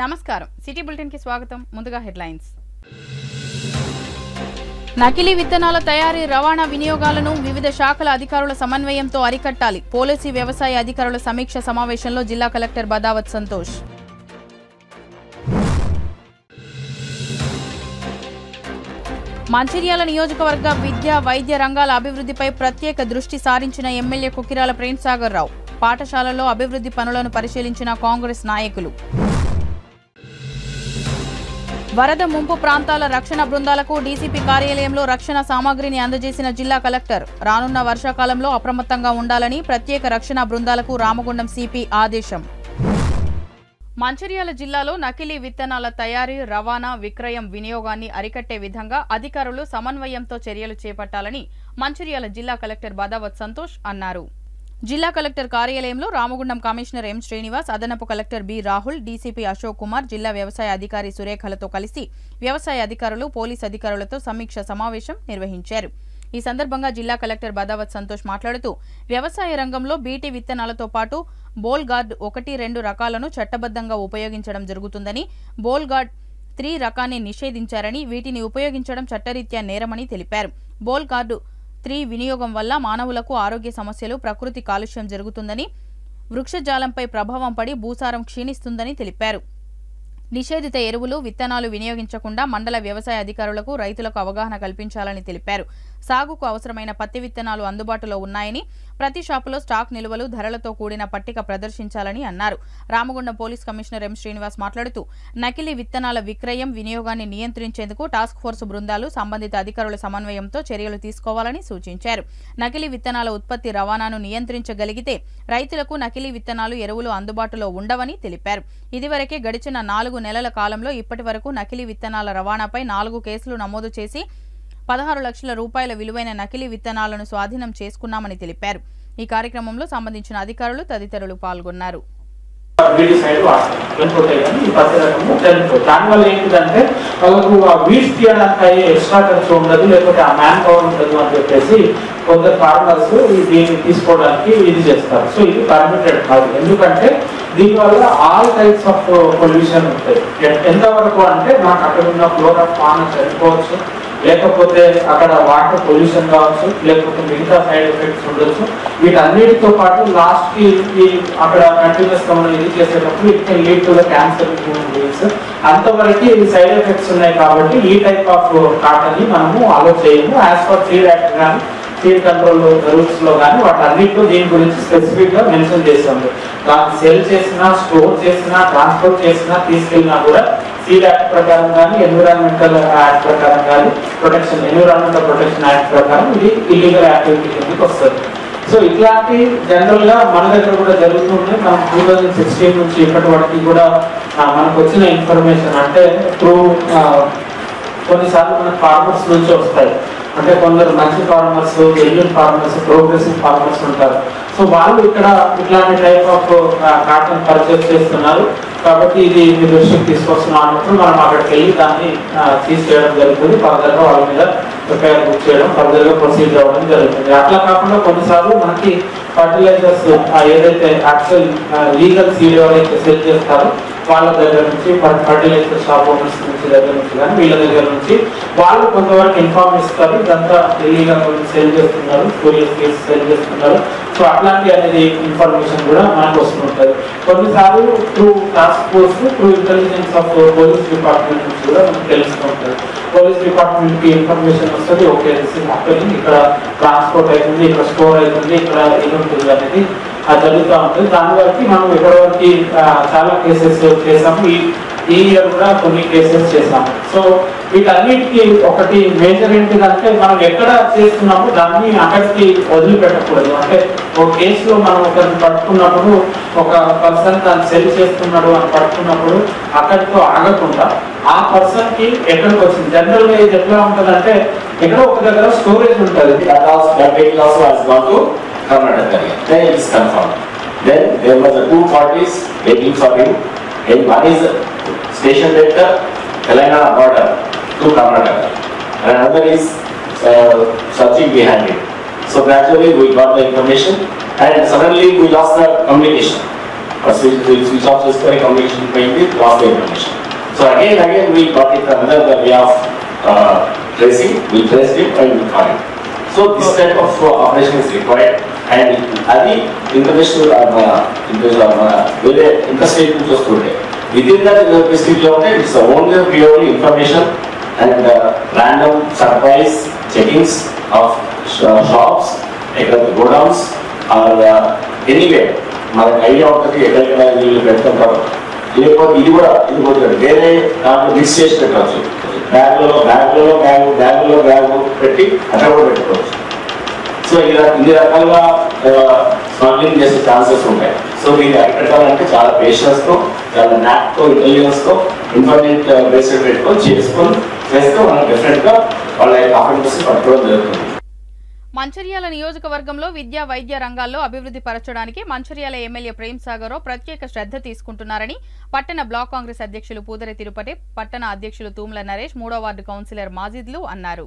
నమస్కారం city bulletin కి స్వాగతం ముందుగా హెడ్లైన్స్ నకిలీ విత్తనాల తయారీ రవాణా వినియోగాలను వివిధ శాఖల అధికారుల సమన్వయంతో అరికట్టాలి పోలీసు వ్యవసాయ అధికారుల సమీక్ష సమావేశంలో జిల్లా కలెక్టర్ బదావత్ సంతోష్ మంచిర్యాల నియోజకవర్గ విద్య వైద్య రంగాల అభివృద్ధిపై ప్రత్యేక దృష్టి సారించిన ఎమ్మెల్యే కుకిరాల ప్రేమ్సాగర్ రావు పాఠశాలల్లో అభివృద్ధి పనులను పరిశీలించిన కాంగ్రెస్ నాయకులు వరద ముంపు ప్రాంతాల రక్షణ బృందాలకు డీసీపీ కార్యాలయంలో రక్షణ సామాగ్రిని అందజేసిన జిల్లా కలెక్టర్ రానున్న వర్షాకాలంలో అప్రమత్తంగా ఉండాలని ప్రత్యేక రక్షణ బృందాలకు రామగుండం సిపి ఆదేశం మంచిర్యాల జిల్లాలో నకిలీ విత్తనాల తయారీ రవాణా విక్రయం వినియోగాన్ని అరికట్టే విధంగా అధికారులు సమన్వయంతో చర్యలు చేపట్టాలని మంచిర్యాల జిల్లా కలెక్టర్ బదావత్ సంతోష్ అన్నారు జిల్లా కలెక్టర్ కార్యాలయంలో రామగుండం కమిషనర్ ఎం శ్రీనివాస్ అదనపు collector B Rahul DCP Ashok Kumar జిల్లా వ్యవసాయ అధికారి సురేఖలతో కలిసి వ్యవసాయ అధికారులు పోలీసు అధికారులతో సమీక్ష సమావేశం నిర్వహించారు ఈ సందర్భంగా జిల్లా కలెక్టర్ బదావత్ సంతోష్ మాట్లాడుతూ వ్యవసాయ రంగంలో బీటీ విత్తనాలతో పాటు బోల్ గార్డ్ 1-2 రకాలను చట్టబద్ధంగా ఉపయోగించడం జరుగుతుందని బోల్ గార్డ్ 3 రకాన్ని నిషేధించారని వీటిని ఉపయోగించడం చట్టరీత్యా నేరమని తెలిపారు బోల్ గార్డు 3 వినియోగం వల్ల మానవులకు ఆరోగ్య సమస్యలు ప్రకృతి కాలుష్యం జరుగుతుందని వృక్షజాలంపై ప్రభావం పడి భూసారం క్షీణిస్తుందని తెలిపారు నిషేధిత ఎరువులు విత్తనాలు వినియోగించకుండా మండల వ్యవసాయ అధికారులకు రైతులకు అవగాహన కల్పించాలని తెలిపారు సాగుకు అవసరమైన పత్తి విత్తనాలు అందుబాటులో ఉన్నాయని ప్రతి షాపులో స్టాక్ నిల్వలు ధరలతో కూడిన పట్టిక ప్రదర్శించాలని అన్నారు Ramagundam police commissioner M Srinivas మాట్లాడుతూ నకిలీ విత్తనాల విక్రయం వినియోగాన్ని నియంత్రించేందుకు టాస్క్ ఫోర్స్ బృందాలు సంబంధిత అధికారుల సమన్వయంతో చర్యలు తీసుకోవాలని సూచించారు నకిలీ విత్తనాల ఉత్పత్తి రవాణాను నియంత్రించగలిగితే రైతులకు నకిలీ విత్తనాలు ఎరువులు అందుబాటులో ఉండవని తెలిపారు ఇదివరకే గడిచిన 4 నెలల కాలంలో ఇప్పటి వరకు నకిలీ విత్తనాల రవాణాపై 4 కేసులు నమోదు చేసి 16 లక్షల రూపాయల విలువైన నకిలీ విత్తనాలను స్వాధీనం చేసుకున్నామని తెలిపారు ఈ కార్యక్రమంలో సంబంధించిన అధికారులు తదితరులు పాల్గొన్నారు దానివల్ల ఏంటంటే వాళ్ళకు వీడ్స్ తీయడానికి ఎక్స్ట్రా ఖర్చు ఉండదు లేకపోతే ఆ మ్యాన్ పవర్ ఉండదు అని చెప్పేసి కొందరు ఫార్మర్స్ దీన్ని తీసుకోవడానికి ఇది చేస్తారు సో ఇది పర్మిటెడ్ కాదు ఎందుకంటే దీనివల్ల ఆల్ టైప్స్ ఆఫ్ పొల్యూషన్ ఉంటాయి ఎంతవరకు అంటే నాకు అక్కడ ఉన్న ఫ్లోర్ ఆఫ్ ఫానా చనిపోవచ్చు లేకపోతే అక్కడ వాటర్ పొల్యూషన్ కావచ్చు లేకపోతే మిగతా సైడ్ ఎఫెక్ట్స్ ఉండొచ్చు వీటన్నిటితో పాటు లాస్ట్ కి అక్కడ కంటిన్యూస్ గా మనం ఇది చేసేటప్పుడు it can lead to the cancer human beings అంతవరకు సైడ్ ఎఫెక్ట్స్ ఉన్నాయి కాబట్టి ఈ టైప్ ఆఫ్ కాటన్ ని మనము అలో చేయము యాజ్ పర్ సీడ్ యాక్ట్ కానీ సీడ్ కంట్రోల్ రూల్స్ లో కానీ వాటన్నిటిలో దీని గురించి స్పెసిఫిక్ గా మెన్షన్ చేసాము దాన్ని సెల్ చేసినా స్టోర్ చేసినా ట్రాన్స్పోర్ట్ చేసినా తీసుకెళ్ళినా కూడా సీడ్ యాక్ట్ ప్రకారం కానీ ఎన్విరాన్మెంటల్ యాక్ట్ ప్రకారం కానీ ఎన్విరాన్మెంటల్ ప్రొటెక్షన్ యాక్ట్ ప్రకారం ఇది ఇల్లీగల్ యాక్టివిటీ కిందకి వస్తుంది సో ఇట్లాంటి జనరల్ గా మన దగ్గర కూడా జరుగుతుంది మనం 2016 నుంచి ఇప్పటి వరకు కూడా మనకు వచ్చిన ఇన్ఫర్మేషన్ అంటే త్రూ కొన్నిసార్లు మన ఫార్మర్స్ నుంచి వస్తాయి అంటే కొందరు మంచి farmers genuine farmers progressive farmers ఉంటారు సో వాళ్ళు ఇక్కడ ఇట్లాంటి టైప్ ఆఫ్ కాటన్ పర్చేస్ చేస్తున్నారు కాబట్టి ఇది మీ దృష్టికి తీసుకొస్తున్నాం అన్నప్పుడు మనం అక్కడికి వెళ్ళి దాన్ని తీసేయడం జరుగుతుంది ఫర్దర్గా వాళ్ళ మీద ఎఫ్ఐఆర్ బుక్ చేయడం ఫర్దర్గా ప్రొసీడ్ అవ్వడం జరుగుతుంది అట్లా కాకుండా కొన్నిసార్లు మనకి ఫర్టిలైజర్స్ ఏదైతే యాక్చువల్ లీగల్ సీడ్ ఎవరైతే సెల్ చేస్తారో వాళ్ళ దగ్గర నుంచి ఫర్టిలైజర్ షాప్ ఓనర్స్ నుంచి దగ్గర నుంచి కానీ వీళ్ళ దగ్గర నుంచి వాళ్ళు కొంతవరకు ఇన్ఫార్మ్ ఇస్తారు ఇదంతా ఇల్లీగల్ సెల్ చేస్తున్నారు స్టోరీస్ సెల్ చేస్తున్నారు సో అట్లాంటి అనేది ఇన్ఫర్మేషన్ కూడా మనకు వస్తుంటుంది కొన్నిసార్లు through task force through intelligence of police department నుంచి కూడా మనకు తెలుసుకుంటుంది పోలీస్ డిపార్ట్మెంట్ కి ఇన్ఫర్మేషన్ వస్తుంది ఓకే హ్యాపెనింగ్ ఇక్కడ ట్రాన్స్పోర్ట్ అవుతుంది ఇక్కడ స్టోర్ అవుతుంది ఇక్కడ ఇది ఉంటుంది అనేది అది జరుగుతూ ఉంటుంది దాని వరకు మనం ఇప్పటివరకు చాలా కేసెస్ చేసాము ఈ ఇయర్ కూడా కొన్ని కేసెస్ చేసాము సో వీటన్నిటికీ ఒకటి మేజర్ ఏంటిదంటే మనం ఎక్కడ చేస్తున్నామో దాన్ని అక్కడికి వదిలిపెట్టకూడదు అంటే ఒక కేసులో మనం ఒకరిని పట్టుకున్నప్పుడు ఒక పర్సన్ దాన్ని సెల్ చేస్తున్నాడు అని పట్టుకున్నప్పుడు అక్కడితో ఆగకుండా ఆ పర్సన్ కి ఎక్కడికి వచ్చింది జనరల్ గా ఇది ఎట్లా ఉంటుందంటే ఎక్కడో ఒక దగ్గర స్టోరేజ్ ఉంటుంది Karnataka. Then it is confirmed. Then there were the 2 parties waiting for him. And one is station at the Telangana border to Karnataka, and another is searching behind it. So gradually we got the information, and suddenly we lost the communication. switch off చేసుకొని communication పోయింది, last information. So again we got it another way of tracing. We traced it and we caught it. So this type of operation is required, and అది international వేరే interstate నుంచి వస్తుంటే within that specific ఉంటే it's only purely information and random surprise checkings of shops, godowns or anywhere. మనకు idea ఉంటుంది ఎక్కడెక్కడ వీళ్ళు పెడుతుంటారు. లేకపోతే ఇది పోతుంది వేరే దాంట్లో మిక్స్ చేసి పెట్టవచ్చు. బ్యాగ్లో పెట్టి అట్లా కూడా పెట్టుకోవచ్చు. సో ఇన్ని రకాలుగా స్మగ్లింగ్ చేసే ఛాన్సెస్ ఉంటాయి. సో మీరు పెట్టాలంటే చాలా పేషెన్స్తో, చాలా నాక్తో, ఇంటెలిజెన్స్తో, ఇన్ఫర్మేట్ బేస్డ్ పెట్టుకొని చేస్తే మనం డెఫినెట్గా వాళ్ళ ఆఫెన్సెస్ పట్టుకోవడం జరుగుతుంది. మంచిర్యాల నియోజకవర్గంలో విద్యా వైద్య రంగాల్లో అభివృద్ధి పరచడానికి మంచిర్యాల ఎమ్మెల్యే ప్రేమ్ సాగర్ ప్రత్యేక శ్రద్ధ తీసుకుంటున్నారని పట్టణ బ్లాక్ కాంగ్రెస్ అధ్యక్షులు పూదరి తిరుపతి, పట్టణ అధ్యక్షులు తూమ్ల నరేష్, 3వ వార్డు కౌన్సిలర్ మాజిద్లు అన్నారు.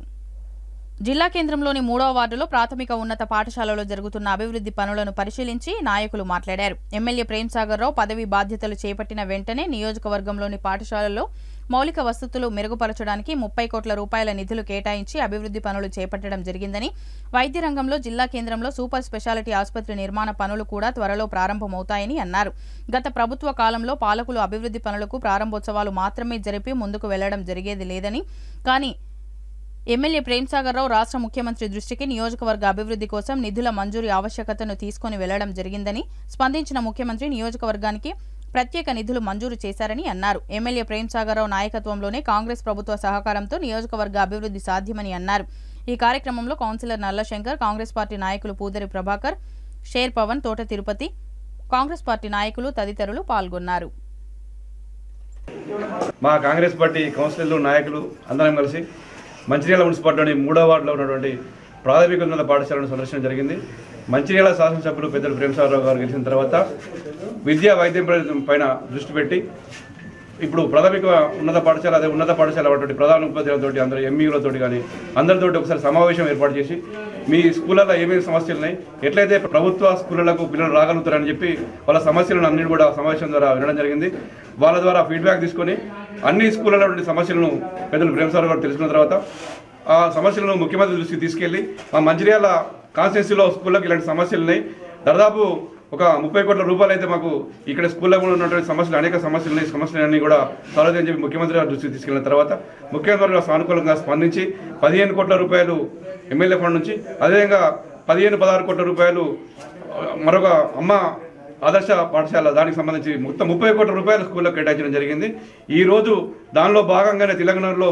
జిల్లా కేంద్రంలోని 3వ వార్డులో ప్రాథమిక ఉన్నత పాఠశాలలో జరుగుతున్న అభివృద్ధి పనులను పరిశీలించి నాయకులు మాట్లాడారు. ఎమ్మెల్యే ప్రేమ్ సాగర్ పదవి బాధ్యతలు చేపట్టిన వెంటనే నియోజకవర్గంలోని పాఠశాలల్లో మౌలిక వసతులు మెరుగుపరచడానికి 30 కోట్ల రూపాయల నిధులు కేటాయించి అభివృద్ధి పనులు చేపట్టడం జరిగిందని, వైద్య రంగంలో జిల్లా కేంద్రంలో సూపర్ స్పెషాలిటీ ఆసుపత్రి నిర్మాణ పనులు కూడా త్వరలో ప్రారంభమవుతాయని అన్నారు. గత ప్రభుత్వ కాలంలో పాలకులు అభివృద్ధి పనులకు ప్రారంభోత్సవాలు మాత్రమే జరిపి ముందుకు వెళ్లడం జరిగేది లేదని, కానీ ఎమ్మెల్యే ప్రేమ్ సాగర్ రాష్ట్ర ముఖ్యమంత్రి దృష్టికి నియోజకవర్గ అభివృద్ధి కోసం నిధుల మంజూరీ ఆవశ్యకతను తీసుకుని వెళ్లడం జరిగిందని, స్పందించిన ముఖ్యమంత్రి నియోజకవర్గానికి ప్రత్యేక నిధులు మంజూరు చేశారని అన్నారు. ఎమ్మెల్యే ప్రేమ్ సాగర్ నాయకత్వంలోనే కాంగ్రెస్ ప్రభుత్వ సహకారంతో నియోజకవర్గ అభివృద్ధి సాధ్యమని అన్నారు. ఈ కార్యక్రమంలో కౌన్సిలర్ నల్లశంకర్, కాంగ్రెస్ పార్టీ నాయకులు పూదరి ప్రభాకర్, షేర్ పవన్, తోట తిరుపతి, కాంగ్రెస్ పార్టీ నాయకులు తదితరులు పాల్గొన్నారు. మా కాంగ్రెస్ పార్టీ కౌన్సిలర్లు, నాయకులు అందరం కలిసి మంచిర్యాల మున్సిపాలిటీలోని 3వ వార్డులో ఉన్నటువంటి ప్రాథమిక ఉన్నత పాఠశాలను సందర్శించడం జరిగింది. మంచిర్యాల శాసనసభ్యులు పెద్దలు ప్రేమ్ సాగర్ గారు గెలిచిన తర్వాత విద్యా వైద్యం పైన దృష్టి పెట్టి ఇప్పుడు ప్రాథమిక ఉన్నత పాఠశాల, అదే ఉన్నత పాఠశాల అటువంటి ప్రధాన ఉపాధ్యాయులతోటి, అందరూ ఎంఈలతోటి కానీ అందరితోటి ఒకసారి సమావేశం ఏర్పాటు చేసి మీ స్కూళ్ళల్లో ఏమేమి సమస్యలు ఉన్నాయి, ఎట్లయితే ప్రభుత్వ స్కూళ్ళకు పిల్లలు రాగలుగుతారని చెప్పి వాళ్ళ సమస్యలను అన్నింటి కూడా సమావేశం ద్వారా వినడం జరిగింది. వాళ్ళ ద్వారా ఫీడ్బ్యాక్ తీసుకొని అన్ని స్కూళ్ళలో సమస్యలను పెద్దలు ప్రేమ్ సాగర్ గారు తెలుసుకున్న తర్వాత ఆ సమస్యలను ముఖ్యమంత్రి దృష్టికి తీసుకెళ్లి మా మంచిర్యాల కాన్స్టిట్యున్సీలో స్కూళ్ళకి ఇలాంటి సమస్యలు ఉన్నాయి, దాదాపు ఒక 30 కోట్ల రూపాయలు అయితే మాకు ఇక్కడ స్కూల్లో కూడా ఉన్నటువంటి సమస్యలు, అనేక సమస్యలు ఉన్నాయి, సమస్యలన్నీ కూడా సాల్వ్ అని చెప్పి ముఖ్యమంత్రి గారు దృష్టికి తీసుకెళ్లిన తర్వాత ముఖ్యమంత్రి గారు సానుకూలంగా స్పందించి 15 కోట్ల రూపాయలు ఎమ్మెల్యే ఫండ్ నుంచి, అదేవిధంగా 15-16 కోట్ల రూపాయలు మరొక అమ్మ ఆదర్శ పాఠశాల దానికి సంబంధించి మొత్తం 30 కోట్ల రూపాయలు స్కూల్లో కేటాయించడం జరిగింది. ఈ రోజు దానిలో భాగంగానే తెలంగాణలో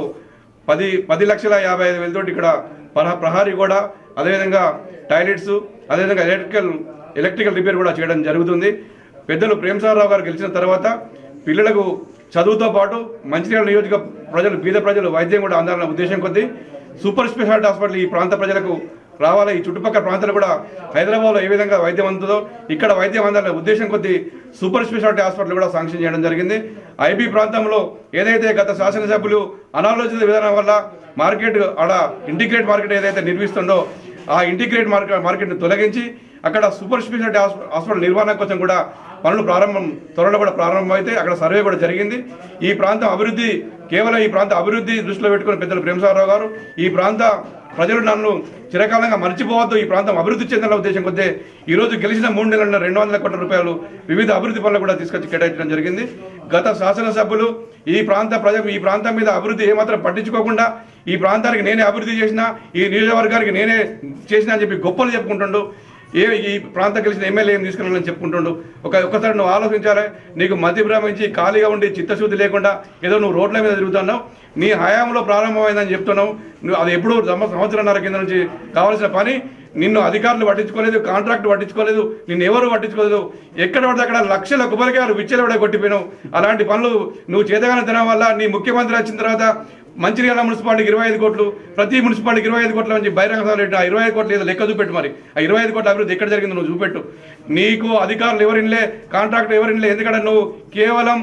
10,50,55,000 తోటి ఇక్కడ ప్రహారీ కూడా, అదేవిధంగా టాయిలెట్స్, అదేవిధంగా ఎలక్ట్రికల్ రిపేర్ కూడా చేయడం జరుగుతుంది. పెద్దలు ప్రేమ్ సాగర్ గారు గెలిచిన తర్వాత పిల్లలకు చదువుతో పాటు మంచిర్యాల నియోజక ప్రజలు, బీద ప్రజలు వైద్యం కూడా అందాలన్న ఉద్దేశం కొద్దీ సూపర్ స్పెషాలిటీ హాస్పిటల్ ఈ ప్రాంత ప్రజలకు రావాలి. ఈ చుట్టుపక్కల ప్రాంతాలు కూడా హైదరాబాద్లో ఏ విధంగా వైద్యం అందుతుందో ఇక్కడ వైద్యం అందాలనే ఉద్దేశం కొద్దీ సూపర్ స్పెషాలిటీ హాస్పిటల్ కూడా శాంక్షన్ చేయడం జరిగింది. ఐబీ ప్రాంతంలో ఏదైతే గత శాసనసభ్యులు అనాలోచిత విధానం వల్ల మార్కెట్ ఆడ ఇంటిగ్రేట్ మార్కెట్ ఏదైతే నిర్మిస్తుందో ఆ ఇంటిగ్రేట్ మార్కెట్ని తొలగించి అక్కడ సూపర్ స్పెషాలిటీ హాస్పిటల్ నిర్మాణం కోసం కూడా పనులు త్వరలో కూడా ప్రారంభమైతే అక్కడ సర్వే కూడా జరిగింది. ఈ ప్రాంతం అభివృద్ధి కేవలం ఈ ప్రాంత అభివృద్ధి దృష్టిలో పెట్టుకుని పెద్దలు ప్రేమ్ సాగర్ గారు ఈ ప్రాంత ప్రజలు నన్ను చిరకాలంగా మర్చిపోవద్దు, ఈ ప్రాంతం అభివృద్ధి చెందాలన్న ఉద్దేశం కొద్దే ఈరోజు గెలిచిన 3 నెలల 200 కోట్ల రూపాయలు వివిధ అభివృద్ధి పనులు కూడా తీసుకొచ్చి కేటాయించడం జరిగింది. గత శాసనసభ్యులు ఈ ప్రాంత ప్రజలు ఈ ప్రాంతం మీద అభివృద్ధి ఏమాత్రం పట్టించుకోకుండా ఈ ప్రాంతానికి నేనే అభివృద్ధి చేసినా, ఈ నియోజకవర్గానికి నేనే చేసినా అని చెప్పి గొప్పలు చెప్పుకుంటుండు. ఈ ప్రాంతం గెలిచిన ఎమ్మెల్యే ఏం తీసుకెళ్ళాలని చెప్పుకుంటుండు. ఒకసారి నువ్వు ఆలోచించాలి. నీకు మధ్య భ్రమించి ఖాళీగా ఉండి చిత్తశుద్ధి లేకుండా ఏదో నువ్వు రోడ్ల మీద తిరుగుతున్నావు. నీ హయాంలో ప్రారంభమైందని చెప్తున్నావు. నువ్వు అది ఎప్పుడు సంవత్సరంన్నర కింద నుంచి కావాల్సిన పని నిన్ను అధికారులు పట్టించుకోలేదు, కాంట్రాక్ట్ పట్టించుకోలేదు, నిన్ను ఎవరు పట్టించుకోలేదు. ఎక్కడ పడితే అక్కడ లక్షల కొబ్బరికాయలు విచ్చలవిడ కొట్టిపోయినావు. అలాంటి పనులు నువ్వు చేతగానే తినడం వల్ల నీ ముఖ్యమంత్రి వచ్చిన తర్వాత మంచిర్యాల మున్సిపాలిటీకి 25 కోట్లు, ప్రతి మున్సిపాలిటీకి 25 కోట్ల నుంచి బహిరంగ సభ 25 కోట్లు ఏదో లెక్క చూపెట్టు. మరి ఆ 25 కోట్ల అభివృద్ధి ఎక్కడ జరిగిందో నువ్వు చూపెట్టు. నీకు అధికారులు ఎవరినిలే, కాంట్రాక్టర్ ఎవరినిలే. ఎందుకంటే నువ్వు కేవలం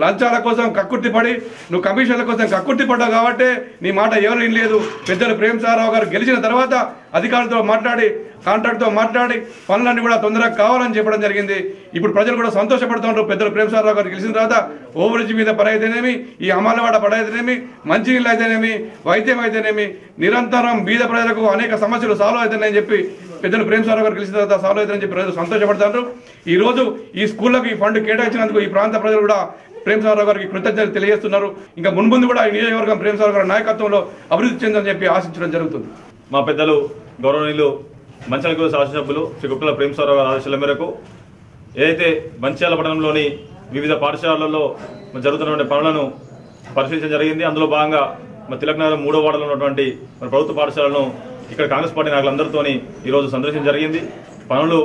లంచాల కోసం కక్కుర్తి పడి, నువ్వు కమిషన్ల కోసం కక్కుర్తి పడ్డావు కాబట్టి నీ మాట ఎవరు లేదు. పెద్దలు ప్రేమ్ సాగర్ గారు గెలిచిన తర్వాత అధికారులతో మాట్లాడి కాంట్రాక్ట్తో మాట్లాడి పనులన్నీ కూడా తొందరగా కావాలని చెప్పడం జరిగింది. ఇప్పుడు ప్రజలు కూడా సంతోషపడుతున్నారు. పెద్దలు ప్రేమసాగరరావు గారు గెలిచిన తర్వాత ఓవరేజ్ మీద పడైతేనేమి, ఈ అమలవాడ పడైతేనేమి, మంచినీళ్ళు అయితేనేమి, వైద్యం అయితేనేమి, నిరంతరం బీద ప్రజలకు అనేక సమస్యలు సాల్వ్ అవుతున్నాయని చెప్పి పెద్దలు ప్రేమసాగరరావు గారు గెలిచిన తర్వాత సాల్వ్ అవుతుందని చెప్పి ప్రజలు సంతోషపడుతున్నారు. ఈరోజు ఈ స్కూళ్ళకు ఈ ఫండ్ కేటాయించినందుకు ఈ ప్రాంత ప్రజలు కూడా ప్రేమసాగరరావు గారికి కృతజ్ఞతలు తెలియజేస్తున్నారు. ఇంకా మున్ముందు కూడా ఈ నియోజకవర్గం ప్రేమసాగరరావు గారి నాయకత్వంలో అభివృద్ధి చెందని చెప్పి ఆశించడం జరుగుతుంది. మా పెద్దలు గౌరవనీయులు మంచిర్యాల శాసనసభ్యులు శ్రీ గుప్పల ప్రేమసాగరరావు గారి ఆదేశాల మేరకు ఏదైతే మంచిర్యాల పట్టణంలోని వివిధ పాఠశాలల్లో జరుగుతున్న పనులను పరిశీలించడం జరిగింది. అందులో భాగంగా తిలక్ నగర్ 3వ వార్డులో ఉన్నటువంటి ప్రభుత్వ పాఠశాలను ఇక్కడ కాంగ్రెస్ పార్టీ నాయకులందరితో ఈరోజు సందర్శించడం జరిగింది. పనులు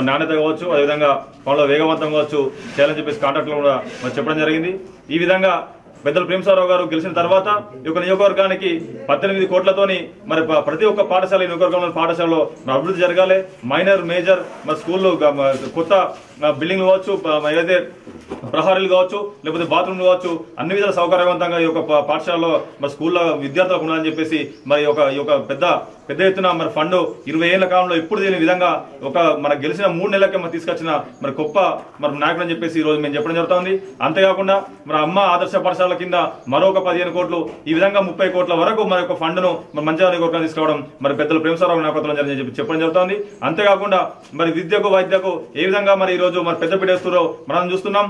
నాణ్యత కావచ్చు, అదేవిధంగా పనుల వేగవంతం కావచ్చు చేయాలని చెప్పేసి కాంట్రాక్టులు కూడా చెప్పడం జరిగింది. ఈ విధంగా పెద్దలు ప్రేమసాగరరావు గారు గెలిచిన తర్వాత ఈ యొక్క నియోజకవర్గానికి 18 కోట్లతోని మరి ప్రతి ఒక్క పాఠశాల నియోజకవర్గంలో పాఠశాలలో అభివృద్ధి జరగాలి. మైనర్ మేజర్ మరి స్కూళ్ళు కొత్త బిల్డింగ్లు కావచ్చు, ఏదైతే ప్రహారీలు కావచ్చు, లేకపోతే బాత్రూమ్లు కావచ్చు, అన్ని విధాల సౌకర్యవంతంగా ఈ యొక్క పాఠశాలలో మరి స్కూల్లో విద్యార్థులకు ఉండాలని చెప్పేసి మరి ఈ యొక్క పెద్ద ఎత్తున మరి ఫండ్ 20 ఏళ్ల కాలంలో ఎప్పుడు తెలియని విధంగా ఒక మన గెలిచిన 3 నెలలకే మరి తీసుకొచ్చిన మరి గొప్ప మరి నాయకుడు అని చెప్పేసి ఈ రోజు మేము చెప్పడం జరుగుతుంది. అంతేకాకుండా మరి అమ్మ ఆదర్శ పాఠశాల కింద మరొక 15 కోట్లు, ఈ విధంగా 30 కోట్ల వరకు మరి యొక్క ఫండ్ను మరి మంచిర్యాల నియోజకవర్గానికి తీసుకురావడం మరి పెద్దలు ప్రేమసాగరరావు నాయకత్వంలో జరిగిందని చెప్పడం జరుగుతుంది. అంతేకాకుండా మరి విద్యకు వైద్యకు ఏ విధంగా మరి ఈ రోజు మరి పెద్ద పీడేస్తున్నారో మనం చూస్తున్నాం.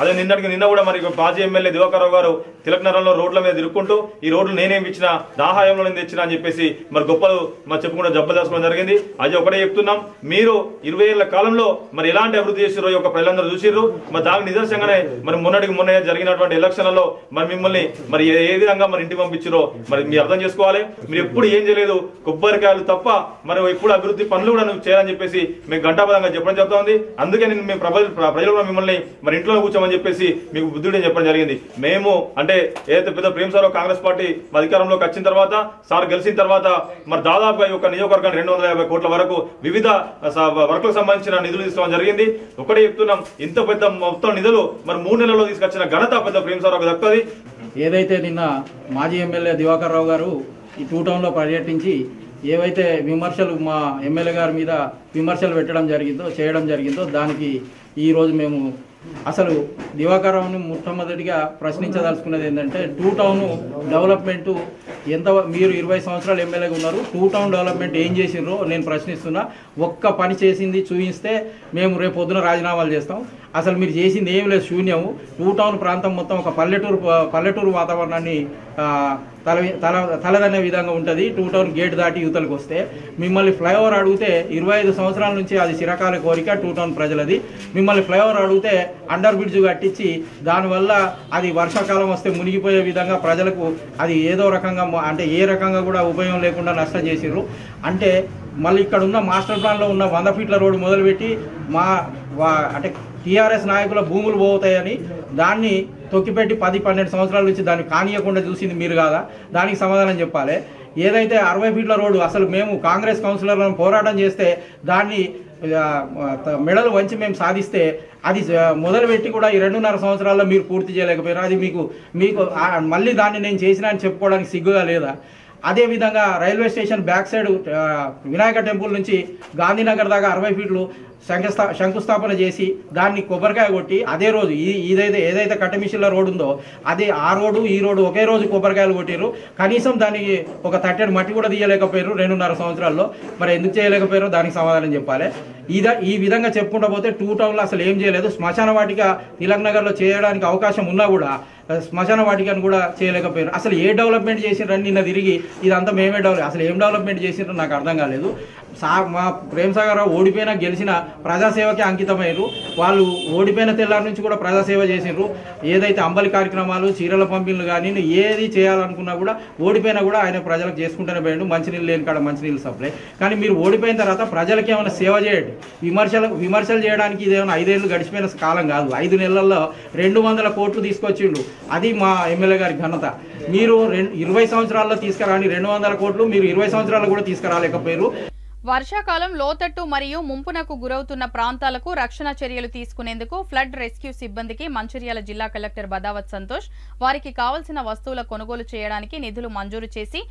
అదే నిన్న కూడా మరి మాజీ ఎమ్మెల్యే దివాకర్రావు గారు తిలక్ నగరంలో రోడ్ల మీద తిరుక్కుంటూ ఈ రోడ్లు నేనేమి ఇచ్చినా దాహాయంలో నేను తెచ్చినా అని చెప్పేసి మరి గొప్పలు మరి చెప్పుకుంటూ జబ్బదాసుకోవడం జరిగింది. అది ఒకటే చెప్తున్నాం, మీరు 20 ఏళ్ల కాలంలో మరి ఎలాంటి అభివృద్ధి చేసిరో ఈ యొక్క ప్రజలందరూ చూసిర్రు. మరి దానికి నిదర్శనంగానే మరి మొన్న జరిగినటువంటి ఎలక్షన్లలో మరి మిమ్మల్ని మరి ఏ విధంగా మరి ఇంటికి పంపించారో మరి మీరు అర్థం చేసుకోవాలి. మీరు ఎప్పుడు ఏం చేయలేదు, కొబ్బరికాయలు తప్ప మరి ఎప్పుడు అభివృద్ధి పనులు కూడా నువ్వు చేయాలని చెప్పేసి మేము గంటాపదంగా చెప్పడం జరుగుతుంది. అందుకే నేను మేము ప్రజలు కూడా మిమ్మల్ని మరి ఇంట్లో కూర్చోమని చెప్పేసి మీకు బుద్ధుడు చెప్పడం జరిగింది. మేము అంటే ఏదైతే పెద్ద ప్రేమసాగరరావు కాంగ్రెస్ పార్టీ అధికారంలోకి వచ్చిన తర్వాత సార్ గెలిచిన తర్వాత మరి దాదాపుగా ఈ యొక్క నియోజకవర్గాన్ని 250 కోట్ల వరకు వివిధ వర్కులకు సంబంధించిన నిధులు తీసుకోవడం జరిగింది. ఒకటే చెప్తున్నాం, ఇంత పెద్ద మొత్తం నిధులు మరి 3 నెలల్లో తీసుకొచ్చిన ఘనత పెద్ద ప్రేమసాగరరావుకి దక్కుతుంది. ఏదైతే నిన్న మాజీ ఎమ్మెల్యే దివాకర్రావు గారు ఈ 2 టౌన్లో పర్యటించి ఏవైతే విమర్శలు మా ఎమ్మెల్యే గారి మీద విమర్శలు చేయడం జరిగిందో దానికి ఈరోజు మేము అసలు దివాకర్రావుని మొట్టమొదటిగా ప్రశ్నించదలుచుకున్నది ఏంటంటే 2 టౌన్ డెవలప్మెంట్ మీరు 20 సంవత్సరాలు ఎమ్మెల్యేగా ఉన్నారు, 2 టౌన్ డెవలప్మెంట్ ఏం చేసిర్రో నేను ప్రశ్నిస్తున్నా. ఒక్క పని చేసింది చూపిస్తే మేము రేపు పొద్దున రాజీనామాలు చేస్తాం. అసలు మీరు చేసింది ఏం లేదు, శూన్యము. 2 టౌన్ ప్రాంతం మొత్తం ఒక పల్లెటూరు వాతావరణాన్ని తలదనే విధంగా ఉంటుంది. 2 టౌన్ గేట్ దాటి యువతలకు వస్తే మిమ్మల్ని ఫ్లైఓవర్ అడిగితే 25 సంవత్సరాల నుంచి అది చిరకాల కోరిక 2 టౌన్ ప్రజలది. మిమ్మల్ని ఫ్లైఓవర్ అడిగితే అండర్ బ్రిడ్జ్ కట్టించి దానివల్ల అది వర్షాకాలం వస్తే మునిగిపోయే విధంగా ప్రజలకు అది ఏదో రకంగా అంటే ఏ రకంగా కూడా ఉపయోగం లేకుండా నష్టం చేసిర్రు. అంటే మళ్ళీ ఇక్కడ ఉన్న మాస్టర్ ప్లాన్లో ఉన్న 100 ఫీట్ల రోడ్డు మొదలుపెట్టి అంటే టీఆర్ఎస్ నాయకుల భూములు పోతాయని దాన్ని తొక్కిపెట్టి 10-12 సంవత్సరాల నుంచి దాన్ని కానియకుండా చూసింది మీరు కాదా? దానికి సమాధానం చెప్పాలి. ఏదైతే 60 ఫీట్ల రోడ్డు అసలు మేము కాంగ్రెస్ కౌన్సిలర్లను పోరాటం చేస్తే దాన్ని మెడలు వంచి మేము సాధిస్తే అది మొదలుపెట్టి కూడా ఈ 2.5 సంవత్సరాల్లో మీరు పూర్తి చేయలేకపోయారు. అది మీకు మళ్ళీ దాన్ని నేను చేసినా అని చెప్పుకోవడానికి సిగ్గుగా లేదా? అదేవిధంగా railway station back side Vinayaka temple నుంచి గాంధీనగర్ దాకా 60 ఫీట్లు శంకుస్థాపన చేసి దాన్ని కొబ్బరికాయ కొట్టి అదే రోజు ఏదైతే కట్టమిషన్ల రోడ్డు ఉందో అదే ఆ రోడ్డు ఈ రోడ్డు ఒకే రోజు కొబ్బరికాయలు కొట్టారు. కనీసం దానికి ఒక తట్టెడు మట్టి కూడా తీయలేకపోయారు 2.5 సంవత్సరాల్లో. మరి ఎందుకు చేయలేకపోయారో దానికి సమాధానం చెప్పాలి. ఈ విధంగా చెప్పుకుంటూ పోతే 2 టౌన్లో అసలు ఏం చేయలేదు. శ్మశాన వాటిక తిలక్ నగర్లో చేయడానికి అవకాశం ఉన్నా కూడా శ్మశాన వాటికను కూడా చేయలేకపోయారు. అసలు ఏ డెవలప్మెంట్ చేసిండ్రని నిన్న తిరిగి ఇదంతా మేమే అసలు ఏం డెవలప్మెంట్ చేసిండ్రో నాకు అర్థం కాలేదు. మా ప్రేమసాగరరావు ఓడిపోయినా గెలిచిన ప్రజాసేవకే అంకితమయ్యారు. వాళ్ళు ఓడిపోయిన తెల్లారి నుంచి కూడా ప్రజాసేవ చేసిండ్రు. ఏదైతే అంబలి కార్యక్రమాలు చీరల పంపిణీలు కానీ ఏది చేయాలనుకున్నా కూడా ఓడిపోయినా కూడా ఆయన ప్రజలకు చేసుకుంటూనే పోయాడు. మంచినీళ్ళు లేని కాడ మంచినీళ్ళు సప్లై. కానీ మీరు ఓడిపోయిన తర్వాత ప్రజలకి ఏమైనా సేవ చేయండి. విమర్శలు చేయడానికి ఇదేమైనా 5 ఏళ్ళు గడిచిపోయిన కాలం కాదు. 5 నెలల్లో 200 కోట్లు తీసుకొచ్చిండు. అది మా ఎమ్మెల్యే గారి ఘనత. మీరు 20 సంవత్సరాల్లో తీసుకురాని 200 కోట్లు మీరు 20 సంవత్సరాల్లో కూడా తీసుకురాలేకపోయారు. వర్షాకాలం లోతట్టు మరియు ముంపునకు గురవుతున్న ప్రాంతాలకు రక్షణ చర్యలు తీసుకునేందుకు ఫ్లడ్ రెస్క్యూ సిబ్బందికి మంచిర్యాల జిల్లా కలెక్టర్ బదావత్ సంతోష్ వారికి కావాల్సిన వస్తువుల కొనుగోలు చేయడానికి నిధులు మంజూరు చేసి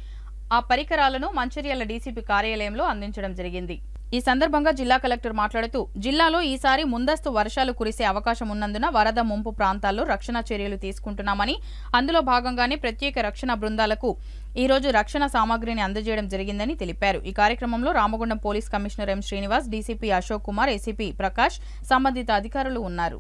ఆ పరికరాలను మంచిర్యాల డీసీపీ కార్యాలయంలో అందించడం జరిగింది. ఈ సందర్భంగా జిల్లా కలెక్టర్ మాట్లాడుతూ జిల్లాలో ఈసారి ముందస్తు వర్షాలు కురిసే అవకాశం ఉన్నందున వరద ముంపు ప్రాంతాల్లో రక్షణ చర్యలు తీసుకుంటున్నామని, అందులో భాగంగానే ప్రత్యేక రక్షణ బృందాలకు ఈ రోజు రక్షణ సామాగ్రిని అందజేయడం జరిగిందని తెలిపారు. ఈ కార్యక్రమంలో Ramagundam police commissioner M Srinivas, DCP Ashok Kumar, ACP Prakash, సంబంధిత అధికారులు ఉన్నారు.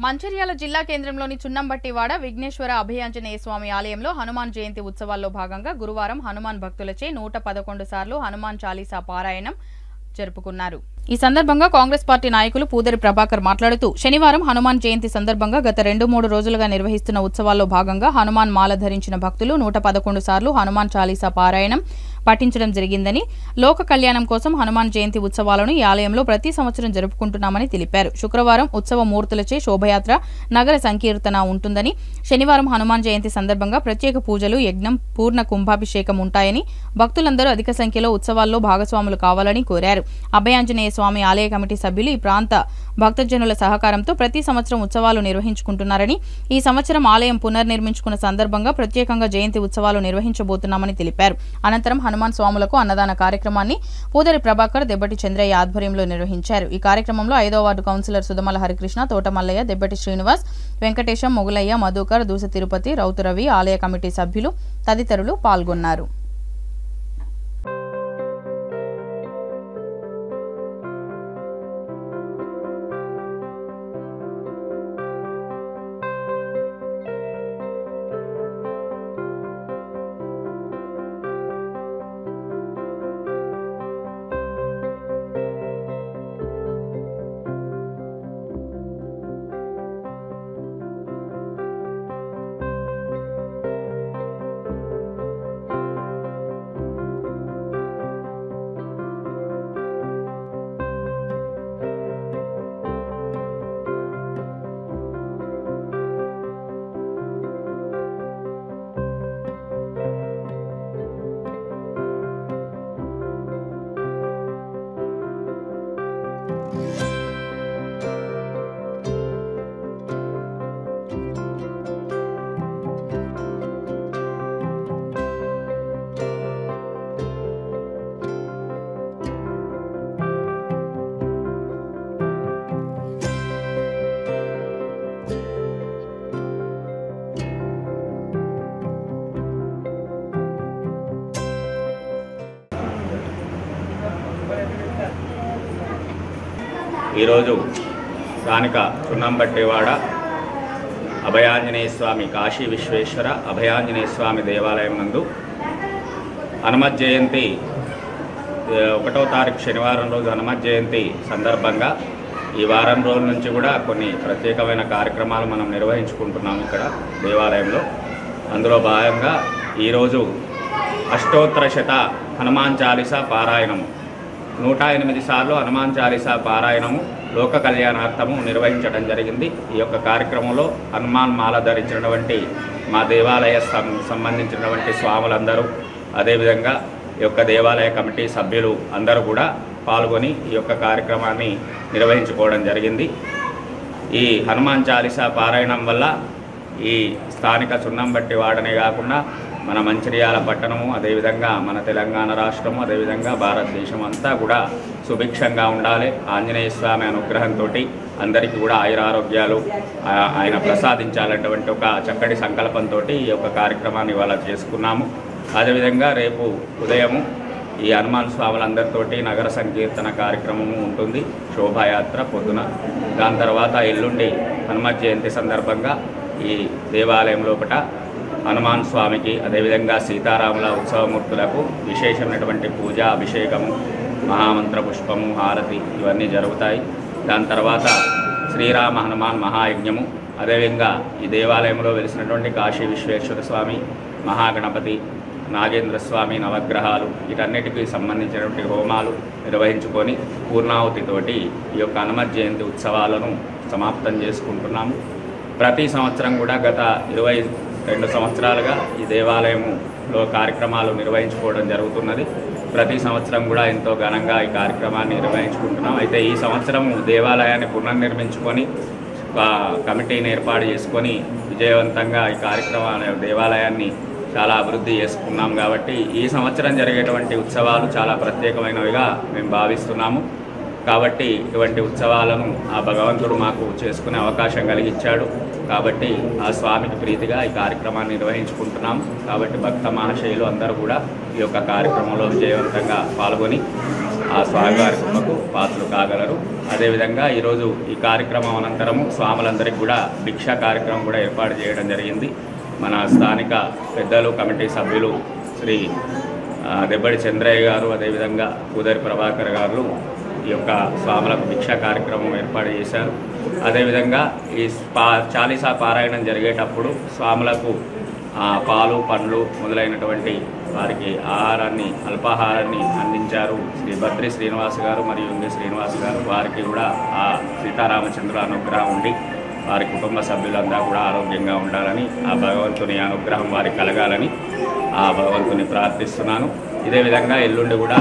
మంచిర్యాల జిల్లా కేంద్రంలోని చున్నంబట్టివాడ విఘ్నేశ్వర అభయాంజనేయ స్వామి ఆలయంలో హనుమాన్ జయంతి ఉత్సవాల్లో భాగంగా గురువారం హనుమాన్ భక్తులచే 111 సార్లు హనుమాన్ చాలీసా పారాయణం జరుపుకున్నారు. ఈ సందర్భంగా కాంగ్రెస్ పార్టీ నాయకులు పూదరి ప్రభాకర్ మాట్లాడుతూ శనివారం హనుమాన్ జయంతి సందర్భంగా గత 2-3 రోజులుగా నిర్వహిస్తున్న ఉత్సవాల్లో భాగంగా హనుమాన్ మాల ధరించిన భక్తులు 111 సార్లు హనుమాన్ చాలీసా పారాయణం పఠించడం జరిగిందని, లోక కళ్యాణం కోసం హనుమాన్ జయంతి ఉత్సవాలను ఈ ఆలయంలో ప్రతి సంవత్సరం జరుపుకుంటున్నామని తెలిపారు. శుక్రవారం ఉత్సవ మూర్తులచే శోభయాత్ర, నగర సంకీర్తన ఉంటుందని, శనివారం హనుమాన్ జయంతి సందర్భంగా ప్రత్యేక పూజలు, యజ్ఞం, పూర్ణ కుంభాభిషేకం ఉంటాయని, భక్తులందరూ అధిక సంఖ్యలో ఉత్సవాల్లో భాగస్వాములు కావాలని కోరారు. అభయాంజనేయ స్వామి ఆలయ కమిటీ సభ్యులు ఈ ప్రాంత భక్తజనుల సహకారంతో ప్రతి సంవత్సరం ఉత్సవాలు నిర్వహించుకుంటున్నారని, ఈ సంవత్సరం ఆలయం పునర్నిర్మించుకున్న సందర్భంగా ప్రత్యేకంగా జయంతి ఉత్సవాలు నిర్వహించబోతున్నామని తెలిపారు. అనంతరం హనుమాన్ స్వాములకు అన్నదాన కార్యక్రమాన్ని పూదరి ప్రభాకర్, దెబ్బటి చంద్రయ్య ఆధ్వర్యంలో నిర్వహించారు. ఈ కార్యక్రమంలో 5వ వార్డు కౌన్సిలర్ సుధమల హరికృష్ణ, తోటమల్లయ్య, దెబ్బటి శ్రీనివాస్, వెంకటేశం, మొగులయ్య, మధుకర్, దూస తిరుపతి, రౌతు రవి, ఆలయ కమిటీ సభ్యులు తదితరులు పాల్గొన్నారు. ఈరోజు స్థానిక చున్నంబట్టివాడ అభయాంజనేయ స్వామి, కాశీ విశ్వేశ్వర అభయాంజనేయ స్వామి దేవాలయం నందు హనుమత్ జయంతి 1వ తారీఖు శనివారం రోజు హనుమత్ జయంతి సందర్భంగా ఈ వారం రోజుల నుంచి కూడా కొన్ని ప్రత్యేకమైన కార్యక్రమాలు మనం నిర్వహించుకుంటున్నాము ఇక్కడ దేవాలయంలో. అందులో భాగంగా ఈరోజు అష్టోత్తర శత హనుమాన్ చాలీసా పారాయణము, 108 సార్లు హనుమాన్ చాలీసా పారాయణము లోక కళ్యాణార్థము నిర్వహించడం జరిగింది. ఈ యొక్క కార్యక్రమంలో హనుమాన్ మాల ధరించినటువంటి మా దేవాలయ సంబంధించినటువంటి స్వాములందరూ, అదేవిధంగా ఈ యొక్క దేవాలయ కమిటీ సభ్యులు అందరూ కూడా పాల్గొని ఈ యొక్క కార్యక్రమాన్ని నిర్వహించుకోవడం జరిగింది. ఈ హనుమాన్ చాలీసా పారాయణం వల్ల ఈ స్థానిక చున్నంబట్టివాడనే కాకుండా మన మంచిర్యాల పట్టణము, అదేవిధంగా మన తెలంగాణ రాష్ట్రము, అదేవిధంగా భారతదేశం అంతా కూడా సుభిక్షంగా ఉండాలి. ఆంజనేయ స్వామి అనుగ్రహంతో అందరికీ కూడా ఆయురారోగ్యాలు ఆయన ప్రసాదించాలన్నటువంటి ఒక చక్కటి సంకల్పంతో ఈ యొక్క కార్యక్రమాన్ని ఇవాళ చేసుకున్నాము. అదేవిధంగా రేపు ఉదయము ఈ హనుమాన్ స్వాములందరితోటి నగర సంకీర్తన కార్యక్రమము ఉంటుంది, శోభాయాత్ర పొద్దున. దాని తర్వాత ఎల్లుండి హనుమత్ జయంతి సందర్భంగా ఈ దేవాలయం లోపల హనుమాన్ స్వామికి, అదేవిధంగా సీతారాముల ఉత్సవమూర్తులకు విశేషమైనటువంటి పూజ, అభిషేకము, మహామంత్ర పుష్పము, హారతి ఇవన్నీ జరుగుతాయి. దాని తర్వాత శ్రీరామ హనుమాన్ మహాయజ్ఞము, అదేవిధంగా ఈ దేవాలయంలో వెలిసినటువంటి కాశీ విశ్వేశ్వర స్వామి, మహాగణపతి, నాగేంద్ర స్వామి నవగ్రహాలు వీటన్నిటికీ సంబంధించినటువంటి హోమాలు నిర్వహించుకొని పూర్ణాహుతితోటి ఈ యొక్క హనుమత్ జయంతి ఉత్సవాలను సమాప్తం చేసుకుంటున్నాము. ప్రతి సంవత్సరం కూడా గత 22 సంవత్సరాలుగా ఈ దేవాలయంలో కార్యక్రమాలు నిర్వహించుకోవడం జరుగుతున్నది. ప్రతి సంవత్సరం కూడా ఎంతో ఘనంగా ఈ కార్యక్రమాన్ని నిర్వహించుకుంటున్నాం. అయితే ఈ సంవత్సరం దేవాలయాన్ని పునర్నిర్మించుకొని కమిటీని ఏర్పాటు చేసుకొని విజయవంతంగా ఈ కార్యక్రమాన్ని దేవాలయాన్ని చాలా అభివృద్ధి చేసుకున్నాం. కాబట్టి ఈ సంవత్సరం జరిగేటువంటి ఉత్సవాలు చాలా ప్రత్యేకమైనవిగా మేము భావిస్తున్నాము. కాబట్టి ఇటువంటి ఉత్సవాలను ఆ భగవంతుడు మాకు చేసుకునే అవకాశం కలిగించాడు. కాబట్టి ఆ స్వామికి ప్రీతిగా ఈ కార్యక్రమాన్ని నిర్వహించుకుంటున్నాం. కాబట్టి భక్త మహాశయులు అందరూ కూడా ఈ యొక్క కార్యక్రమంలో విజయవంతంగా పాల్గొని ఆ స్వామివారి కృపకు పాత్రలు కాగలరు. అదేవిధంగా ఈరోజు ఈ కార్యక్రమం అనంతరము స్వాములందరికీ కూడా భిక్షా కార్యక్రమం కూడా ఏర్పాటు చేయడం జరిగింది. మన స్థానిక పెద్దలు, కమిటీ సభ్యులు శ్రీ దెబ్బడి చంద్రయ్య గారు, అదేవిధంగా పూదరి ప్రభాకర్ గారు ఈ యొక్క స్వాములకు భిక్షా కార్యక్రమం ఏర్పాటు చేశారు. అదేవిధంగా ఈ చాలీసా పారాయణం జరిగేటప్పుడు స్వాములకు పాలు, పండ్లు మొదలైనటువంటి వారికి ఆహారాన్ని, అల్పాహారాన్ని అందించారు శ్రీ బద్రి శ్రీనివాస్ గారు మరియు ఇంగి శ్రీనివాస్ గారు. వారికి కూడా ఆ సీతారామచంద్రుల అనుగ్రహం ఉండి వారి కుటుంబ సభ్యులంతా కూడా ఆరోగ్యంగా ఉండాలని, ఆ భగవంతుని అనుగ్రహం వారికి కలగాలని ఆ భగవంతుని ప్రార్థిస్తున్నాను. ఇదే విధంగా ఎల్లుండి కూడా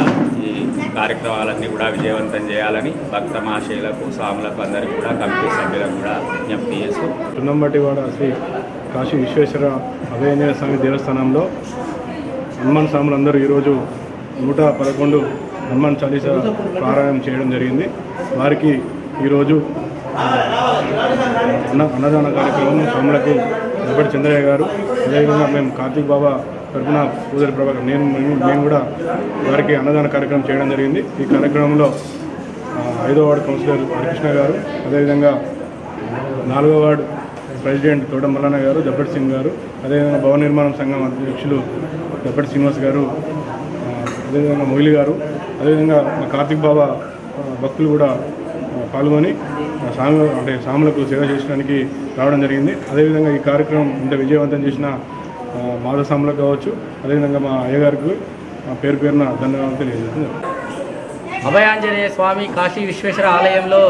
ఈ కార్యక్రమాలన్నీ కూడా విజయవంతం చేయాలని భక్త మహాశయులకు, స్వాములకు అందరికీ కూడా కమిటీ సభ్యులకు కూడా విజ్ఞప్తి చేస్తూ చున్నంబట్టివాడ శ్రీ కాశీ విశ్వేశ్వర అభయాంజనేయ స్వామి దేవస్థానంలో హనుమాన్ స్వాములందరూ ఈరోజు 111 హనుమాన్ చాలీసా పారాయణం చేయడం జరిగింది. వారికి ఈరోజు అన్నదాన కార్యక్రమం స్వాములకు దెబ్బడి చంద్రయ్య గారు, అదేవిధంగా మేము కార్తీక్ బాబా తరఫున పూజారి ప్రభాకర్ మేము కూడా వారికి అన్నదాన కార్యక్రమం చేయడం జరిగింది. ఈ కార్యక్రమంలో 5వ వార్డు కౌన్సిలర్ హరికృష్ణ గారు, అదేవిధంగా 4వ వార్డు ప్రెసిడెంట్ తోట మల్లన్న గారు, దెబ్బడి సింగ్ గారు, అదేవిధంగా భవన నిర్మాణ సంఘం అధ్యక్షులు దెబ్బడి శ్రీనివాస్ గారు, అదేవిధంగా మొయిలి గారు, అదేవిధంగా మా కార్తీక్ బాబా భక్తులు కూడా పాల్గొని సాములకు సేవ చేయడానికి రావడం జరిగింది. అదేవిధంగా ఈ కార్యక్రమం ఇంత విజయవంతం చేసిన మాధవ సాములకు కావచ్చు, అదేవిధంగా మా అయ్యగారికి పేరు పేరున ధన్యవాదాలు తెలియజేస్తుంది. అభయాంజనేయ స్వామి కాశీ విశ్వేశ్వర ఆలయంలో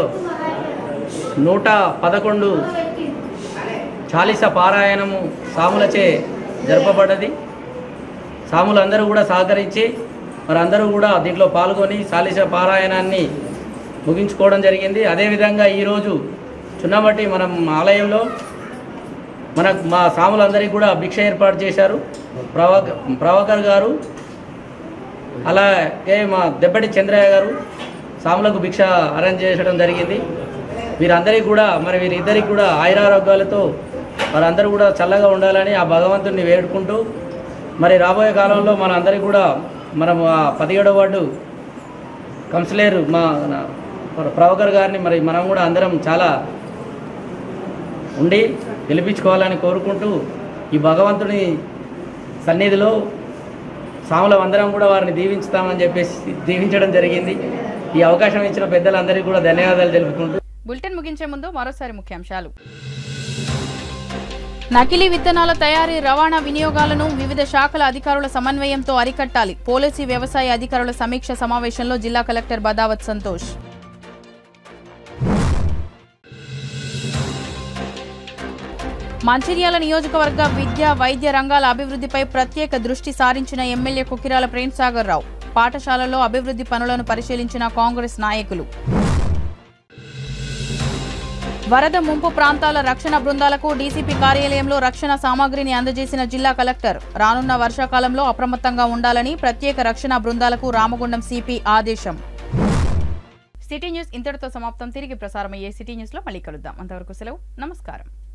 111 చాలీసా పారాయణము సాములచే జరపబడ్డది. సాములందరూ కూడా సహకరించి మరందరూ కూడా దీంట్లో పాల్గొని చాలీసా పారాయణాన్ని ముగించుకోవడం జరిగింది. అదేవిధంగా ఈరోజు చున్నమట్టి మనం ఆలయంలో మా సాములందరికీ కూడా భిక్ష ఏర్పాటు చేశారు ప్రభాకర్ గారు, అలాగే మా దెబ్బటి చంద్రయ్య గారు సాములకు భిక్ష అరేంజ్ చేయడం జరిగింది. వీరందరికీ కూడా వీరిద్దరికి కూడా ఆయురారోగ్యాలతో వారందరూ కూడా చల్లగా ఉండాలని ఆ భగవంతుడిని వేడుకుంటూ రాబోయే కాలంలో మన అందరికీ కూడా మనం 17వ వార్డు కౌన్సిలర్ మా ప్రభాకర్ గారిని మనం కూడా అందరం చాలా ఉండి గెలిపించుకోవాలని కోరుకుంటూ ఈ భగవంతుని సన్నిధిలో సాములం అందరం కూడా వారిని దీవించుతామని చెప్పేసి దీవించడం జరిగింది. ఈ అవకాశం ఇచ్చిన పెద్దలందరికీ కూడా ధన్యవాదాలు తెలుపుకుంటూ బులెటిన్ ముగించే ముందు మరోసారి ముఖ్యాంశాలు. నకిలీ విత్తనాల తయారీ, రవాణా, వినియోగాలను వివిధ శాఖల అధికారుల సమన్వయంతో అరికట్టాలి. పోలీసు వ్యవసాయ అధికారుల సమీక్ష సమావేశంలో జిల్లా కలెక్టర్ బదావత్ సంతోష్. మంచిర్యాల నియోజకవర్గ విద్యా, వైద్య రంగాల అభివృద్ధిపై ప్రత్యేక దృష్టి సారించిన ఎమ్మెల్యే కుకిరాల ప్రేమ్సాగర్ రావు. పాఠశాలల్లో అభివృద్ధి పనులను పరిశీలించిన కాంగ్రెస్ నాయకులు. వరద ముంపు ప్రాంతాల రక్షణ బృందాలకు డీసీపీ కార్యాలయంలో రక్షణ సామాగ్రిని అందజేసిన జిల్లా కలెక్టర్. రానున్న వర్షాకాలంలో అప్రమత్తంగా ఉండాలని ప్రత్యేక రక్షణ బృందాలకు రామగుండం సిపి ఆదేశం. సిటీ న్యూస్ ఇంతటితో సమాప్తం. తిరిగి ప్రసారమయ్యే సిటీ న్యూస్ లో మళ్ళీ కలుద్దాం. అంతవరకు సెలవు. నమస్కారం.